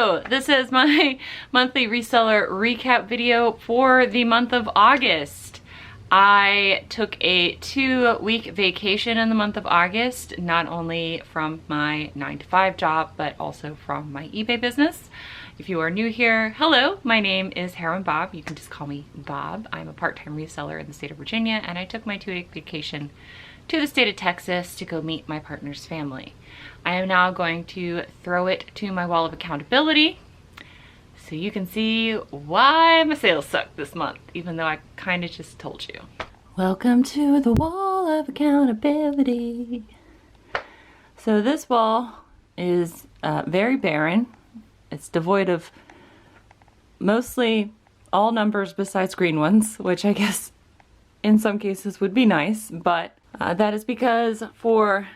So this is my monthly reseller recap video for the month of August. I took a 2-week vacation in the month of August, not only from my 9-to-5 job, but also from my eBay business. If you are new here, hello, my name is Heroin Bob. You can just call me Bob. I'm a part-time reseller in the state of Virginia, and I took my 2-week vacation to the state of Texas to go meet my partner's family. I am now going to throw it to my wall of accountability so you can see why my sales suck this month, even though I kind of just told you. Welcome to the wall of accountability. So this wall is very barren. It's devoid of mostly all numbers besides green ones, which I guess in some cases would be nice, but that is because for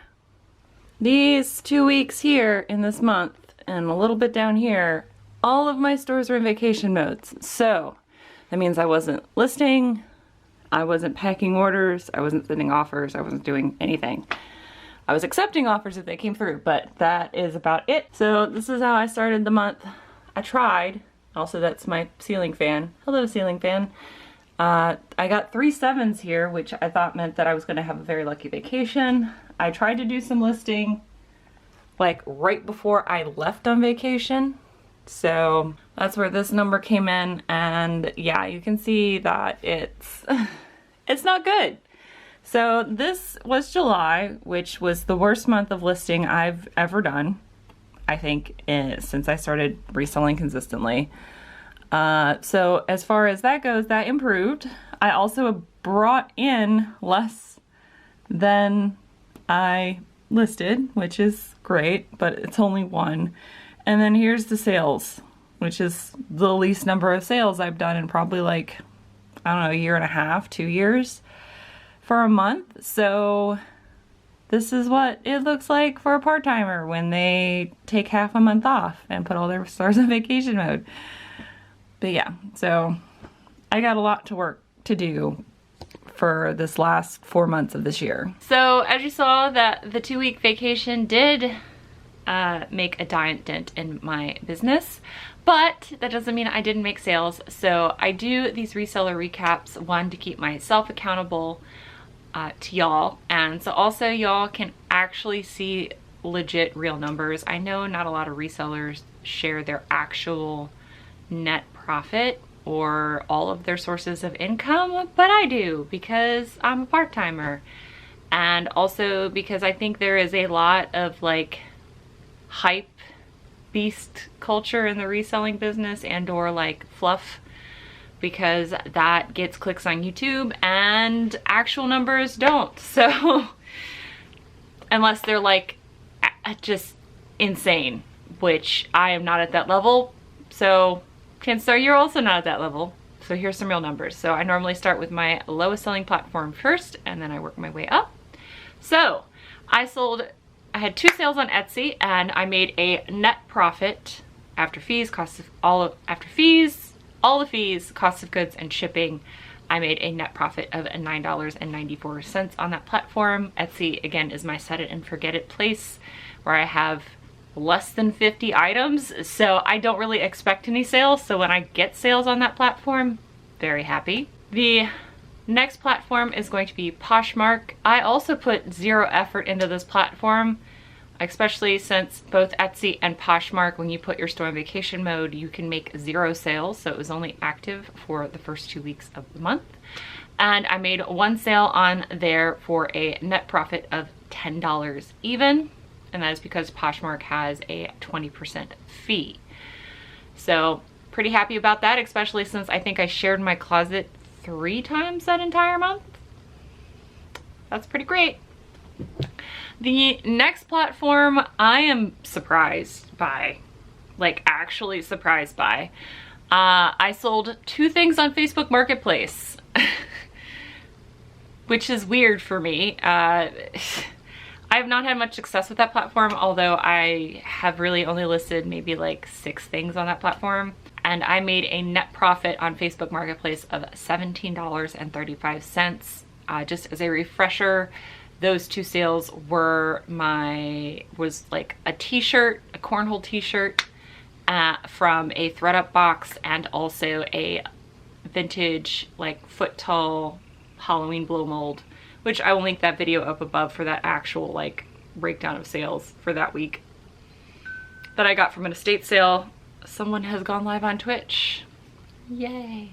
these 2 weeks here in this month and a little bit down here, all of my stores are in vacation modes. So that means I wasn't listing, I wasn't packing orders, I wasn't sending offers, I wasn't doing anything. I was accepting offers if they came through, but that is about it. So this is how I started the month. I tried. Also, that's my ceiling fan. Hello, ceiling fan. I got 3 7s here, which I thought meant that I was going to have a very lucky vacation. I tried to do some listing like right before I left on vacation. So that's where this number came in, and yeah, you can see that it's not good. So this was July, which was the worst month of listing I've ever done, I think, since I started reselling consistently. So as far as that goes, that improved. I also brought in less than I listed, which is great, but it's only 1. And then here's the sales, which is the least number of sales I've done in probably like, I don't know, 1.5 years, 2 years for a month. So this is what it looks like for a part-timer when they take half a month off and put all their stores in vacation mode. But yeah, so I got a lot to work to do for this last 4 months of this year. So as you saw, that the 2-week vacation did make a giant dent in my business, but that doesn't mean I didn't make sales. So I do these reseller recaps, one, to keep myself accountable to y'all, and so also y'all can actually see legit real numbers. I know not a lot of resellers share their actual net profit or all of their sources of income, but I do because I'm a part-timer, and also because I think there is a lot of like hype beast culture in the reselling business and or like fluff, because that gets clicks on YouTube and actual numbers don't. So unless they're like just insane, which I am not at that level, so chances are you're also not at that level. So here's some real numbers. So I normally start with my lowest selling platform first, and then I work my way up. So I had 2 sales on Etsy, and I made a net profit after fees, all the fees, cost of goods, and shipping. I made a net profit of $9.94 on that platform. Etsy, again, is my set it and forget it place where I have less than 50 items, so I don't really expect any sales. So when I get sales on that platform, very happy. The next platform is going to be Poshmark. I also put 0 effort into this platform, especially since both Etsy and Poshmark, when you put your store in vacation mode, you can make 0 sales. So it was only active for the first 2 weeks of the month. And I made 1 sale on there for a net profit of $10 even. And that is because Poshmark has a 20% fee. So pretty happy about that, especially since I think I shared my closet 3 times that entire month. That's pretty great. The next platform I am surprised by, like actually surprised by. I sold 2 things on Facebook Marketplace, which is weird for me. I have not had much success with that platform, although I have really only listed maybe like 6 things on that platform. And I made a net profit on Facebook Marketplace of $17.35. Just as a refresher, those 2 sales were was like a t-shirt, a cornhole t-shirt, from a thread-up box and also a vintage like foot tall Halloween blow mold, which I will link that video up above for that actual like breakdown of sales for that week that I got from an estate sale. Someone has gone live on Twitch. Yay.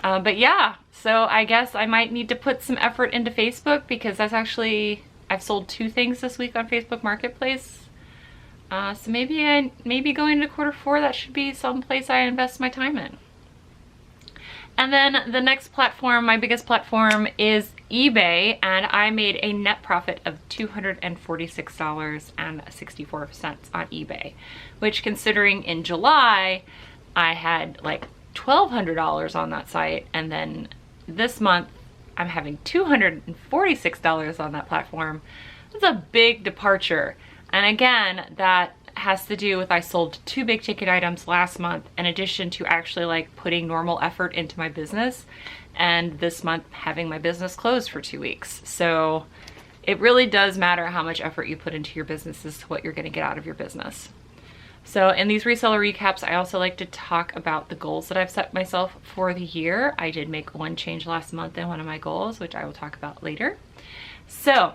But yeah, so I guess I might need to put some effort into Facebook, because that's actually, I've sold 2 things this week on Facebook Marketplace. So maybe going to Q4, that should be some place I invest my time in. And then the next platform, my biggest platform, is eBay, and I made a net profit of $246.64 on eBay, which, considering in July I had like $1,200 on that site, and then this month I'm having $246 on that platform. That's a big departure. And again, that has to do with I sold 2 big ticket items last month, in addition to actually like putting normal effort into my business, and this month having my business closed for 2 weeks. So it really does matter how much effort you put into your business as to what you're going to get out of your business. So in these reseller recaps, I also like to talk about the goals that I've set myself for the year. I did make one change last month in one of my goals, which I will talk about later. So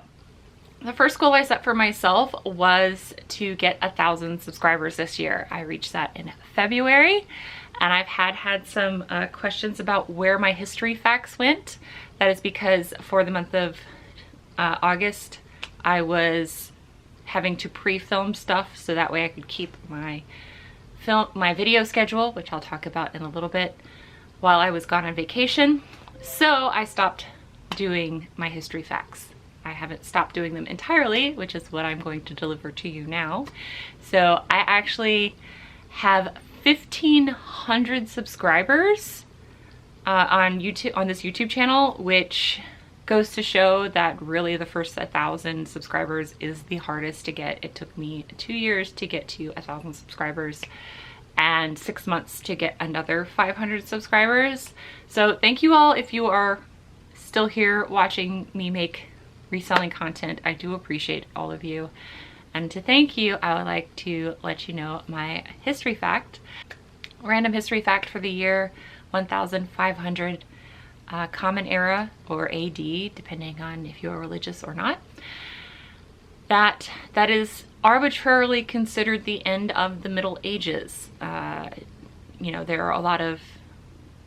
the first goal I set for myself was to get 1,000 subscribers this year. I reached that in February, and I've had some questions about where my history facts went. That is because for the month of August, I was having to pre-film stuff so that way I could keep my video schedule, which I'll talk about in a little bit, while I was gone on vacation. So I stopped doing my history facts. I haven't stopped doing them entirely, which is what I'm going to deliver to you now. So I actually have 1,500 subscribers on YouTube, on this YouTube channel, which goes to show that really the first 1,000 subscribers is the hardest to get. It took me 2 years to get to 1,000 subscribers and 6 months to get another 500 subscribers. So thank you all if you are still here watching me make reselling content. I do appreciate all of you. And to thank you, I would like to let you know my history fact. Random history fact for the year 1500, Common Era, or AD, depending on if you're religious or not. That is arbitrarily considered the end of the Middle Ages. You know, there are a lot of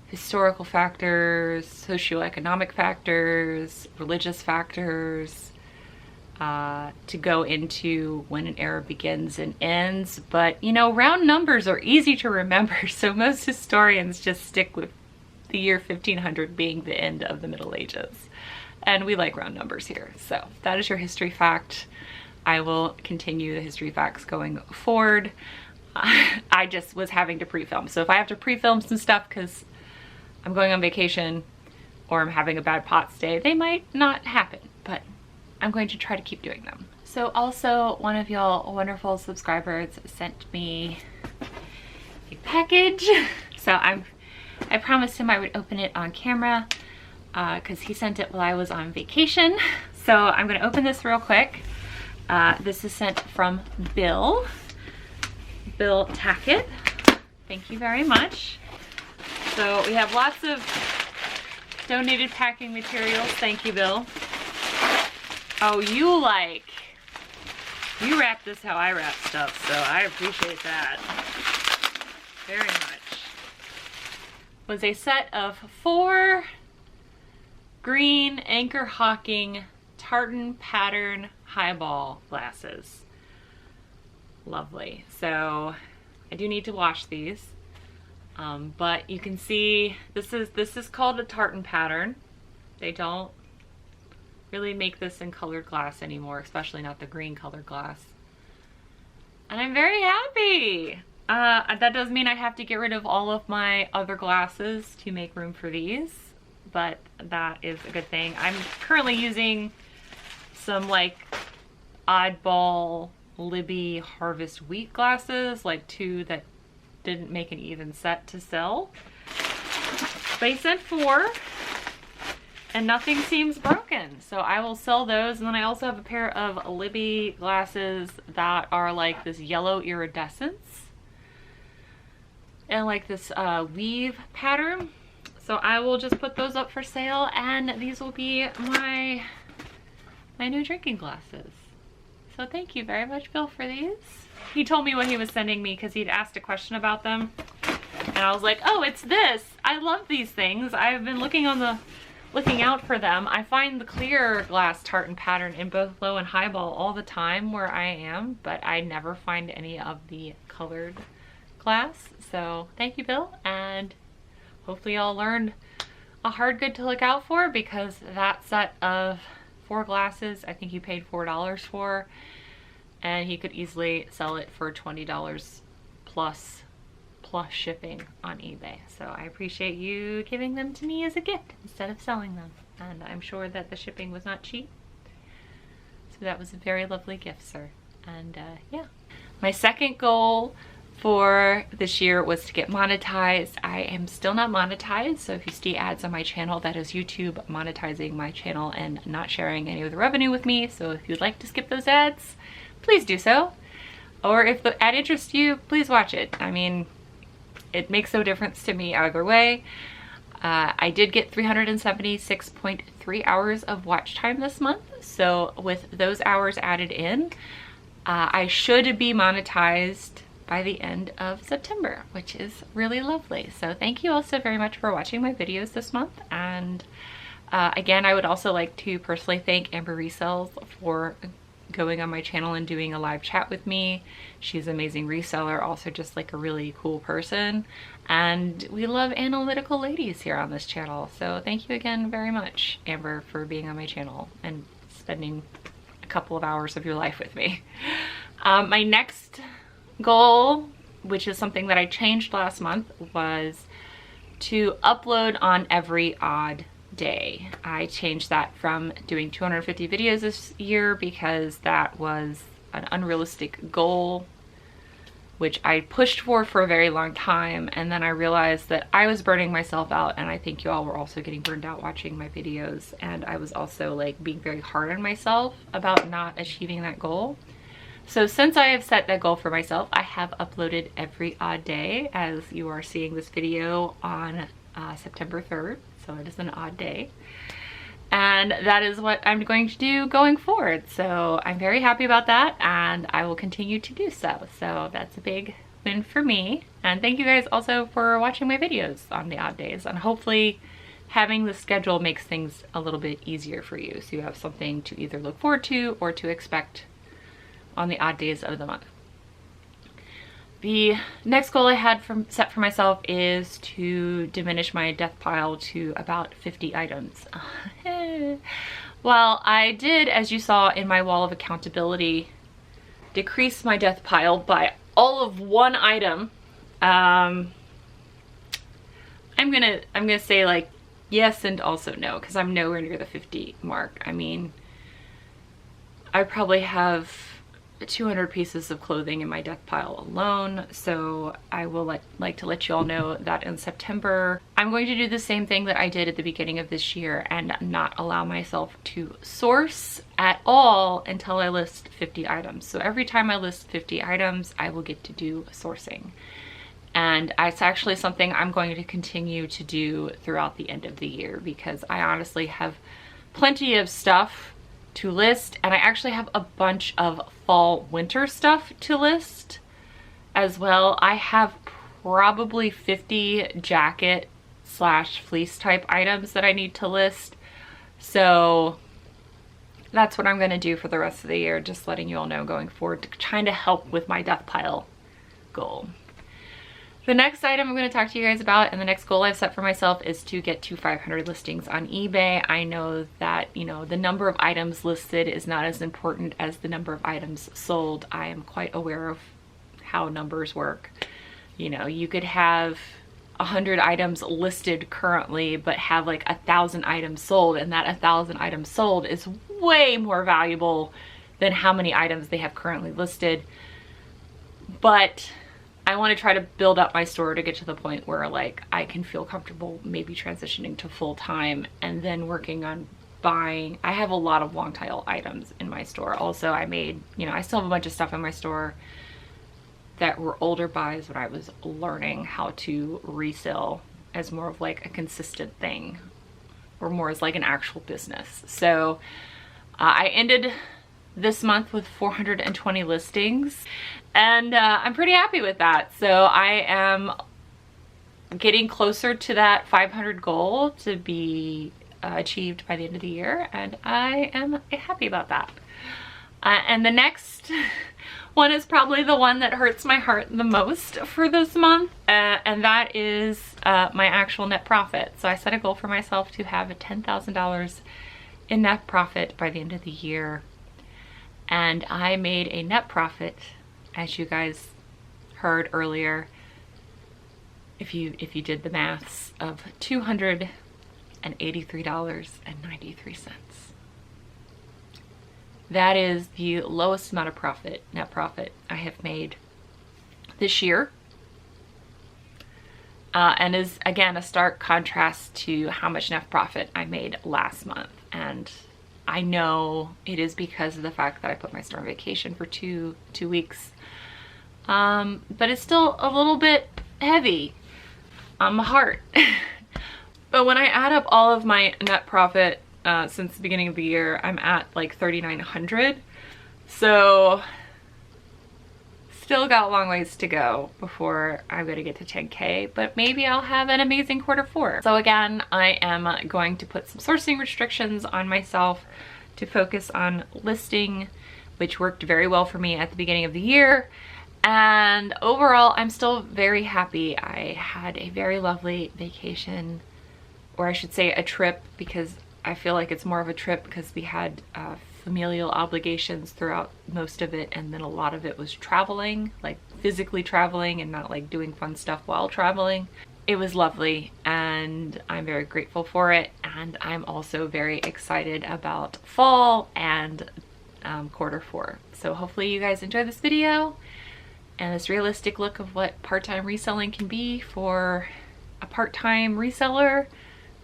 historical factors, socioeconomic factors, religious factors to go into when an era begins and ends. But, you know, round numbers are easy to remember, so most historians just stick with the year 1500 being the end of the Middle Ages. And we like round numbers here. So that is your history fact. I will continue the history facts going forward. I just was having to pre-film. So if I have to pre-film some stuff because I'm going on vacation or I'm having a bad POTS day, they might not happen, but I'm going to try to keep doing them. So also, one of y'all wonderful subscribers sent me a package. So I promised him I would open it on camera because he sent it while I was on vacation. So I'm gonna open this real quick. This is sent from Bill Tackett. Thank you very much. So we have lots of donated packing materials. Thank you, Bill. Oh, you wrap this how I wrap stuff, so I appreciate that very much. Was a set of 4 green Anchor Hawking tartan pattern highball glasses. Lovely. So I do need to wash these. But you can see this is called a tartan pattern. They don't really make this in colored glass anymore, especially not the green colored glass. And I'm very happy. That does mean I have to get rid of all of my other glasses to make room for these, but that is a good thing. I'm currently using some like oddball Libby Harvest Wheat glasses, like 2 that didn't make an even set to sell. They sent 4 and nothing seems broken, so I will sell those. And then I also have a pair of Libby glasses that are like this yellow iridescence. and like this weave pattern. So I will just put those up for sale, and these will be my new drinking glasses. So thank you very much, Bill, for these. He told me what he was sending me because he'd asked a question about them. And I was like, oh, it's this. I love these things. I've been looking out for them. I find the clear glass tartan pattern in both low and highball all the time where I am, but I never find any of the colored glass. So thank you, Bill, and hopefully y'all learned a hard good to look out for, because that set of 4 glasses, I think he paid $4 for, and he could easily sell it for $20 plus shipping on eBay. So I appreciate you giving them to me as a gift instead of selling them. And I'm sure that the shipping was not cheap. So that was a very lovely gift, sir. And yeah. My second goal for this year was to get monetized. I am still not monetized, so if you see ads on my channel, that is YouTube monetizing my channel and not sharing any of the revenue with me. So if you'd like to skip those ads, please do so. Or if the ad interests you, please watch it. I mean, it makes no difference to me either way. I did get 376.3 hours of watch time this month. So with those hours added in, I should be monetized by the end of September, which is really lovely. So thank you all so very much for watching my videos this month. And again, I would also like to personally thank Amber Resells for going on my channel and doing a live chat with me. She's an amazing reseller, also just like a really cool person. And we love analytical ladies here on this channel. So thank you again very much, Amber, for being on my channel and spending a couple of hours of your life with me. My next goal, which is something that I changed last month, was to upload on every odd day. I changed that from doing 250 videos this year because that was an unrealistic goal, which I pushed for a very long time, and then I realized that I was burning myself out, and I think you all were also getting burned out watching my videos, and I was also like being very hard on myself about not achieving that goal. So since I have set that goal for myself, I have uploaded every odd day, as you are seeing this video on September 3rd. So it is an odd day. And that is what I'm going to do going forward. So I'm very happy about that, and I will continue to do so. So that's a big win for me. And thank you guys also for watching my videos on the odd days. And hopefully having the schedule makes things a little bit easier for you. So you have something to either look forward to or to expect on the odd days of the month. The next goal I had set for myself is to diminish my death pile to about 50 items. Well, I did, as you saw in my wall of accountability, decrease my death pile by all of 1 item. I'm gonna say like yes and also no, because I'm nowhere near the 50 mark. I mean, I probably have 200 pieces of clothing in my death pile alone. So I will like to let you all know that in September, I'm going to do the same thing that I did at the beginning of this year and not allow myself to source at all until I list 50 items. So every time I list 50 items, I will get to do sourcing. And it's actually something I'm going to continue to do throughout the end of the year, because I honestly have plenty of stuff to list, and I actually have a bunch of fall winter stuff to list as well. I have probably 50 jacket / fleece type items that I need to list. So that's what I'm going to do for the rest of the year, just letting you all know going forward to trying to help with my death pile goal. The next item I'm going to talk to you guys about, and the next goal I've set for myself, is to get to 500 listings on eBay. I know that, you know, the number of items listed is not as important as the number of items sold. I am quite aware of how numbers work. You know, you could have 100 items listed currently, but have like 1,000 items sold, and that 1,000 items sold is way more valuable than how many items they have currently listed. But I want to try to build up my store to get to the point where like I can feel comfortable maybe transitioning to full-time, and then working on buying. I have a lot of long tail items in my store. Also, I still have a bunch of stuff in my store that were older buys when I was learning how to resell as more of like a consistent thing, or more as like an actual business. So I ended this month with 420 listings, and I'm pretty happy with that. So I am getting closer to that 500 goal to be achieved by the end of the year, and I am happy about that. And the next one is probably the one that hurts my heart the most for this month, and that is my actual net profit. So I set a goal for myself to have $10,000 in net profit by the end of the year, and I made a net profit, as you guys heard earlier, if you did the maths, of $283.93. That is the lowest amount of net profit I have made this year, and is again a stark contrast to how much net profit I made last month. And I know it is because of the fact that I put my store on vacation for two weeks, but it's still a little bit heavy on my heart. But when I add up all of my net profit since the beginning of the year, I'm at like 3,900. So still got a long ways to go before I'm gonna get to 10K, but maybe I'll have an amazing Q4. So again, I am going to put some sourcing restrictions on myself to focus on listing, which worked very well for me at the beginning of the year. And overall, I'm still very happy. I had a very lovely vacation, or I should say a trip, because I feel like it's more of a trip because we had familial obligations throughout most of it, and then a lot of it was traveling, like physically traveling and not like doing fun stuff while traveling. It was lovely, and I'm very grateful for it, and I'm also very excited about fall and Q4. So hopefully you guys enjoy this video and this realistic look of what part-time reselling can be for a part-time reseller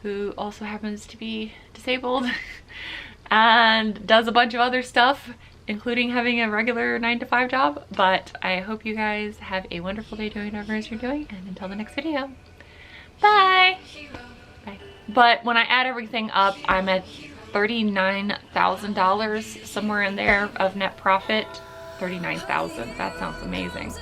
who also happens to be disabled and does a bunch of other stuff, including having a regular 9-to-5 job. But I hope you guys have a wonderful day doing whatever it is you're doing, and until the next video, bye! Bye. But when I add everything up, I'm at $39,000, somewhere in there, of net profit. $39,000, that sounds amazing.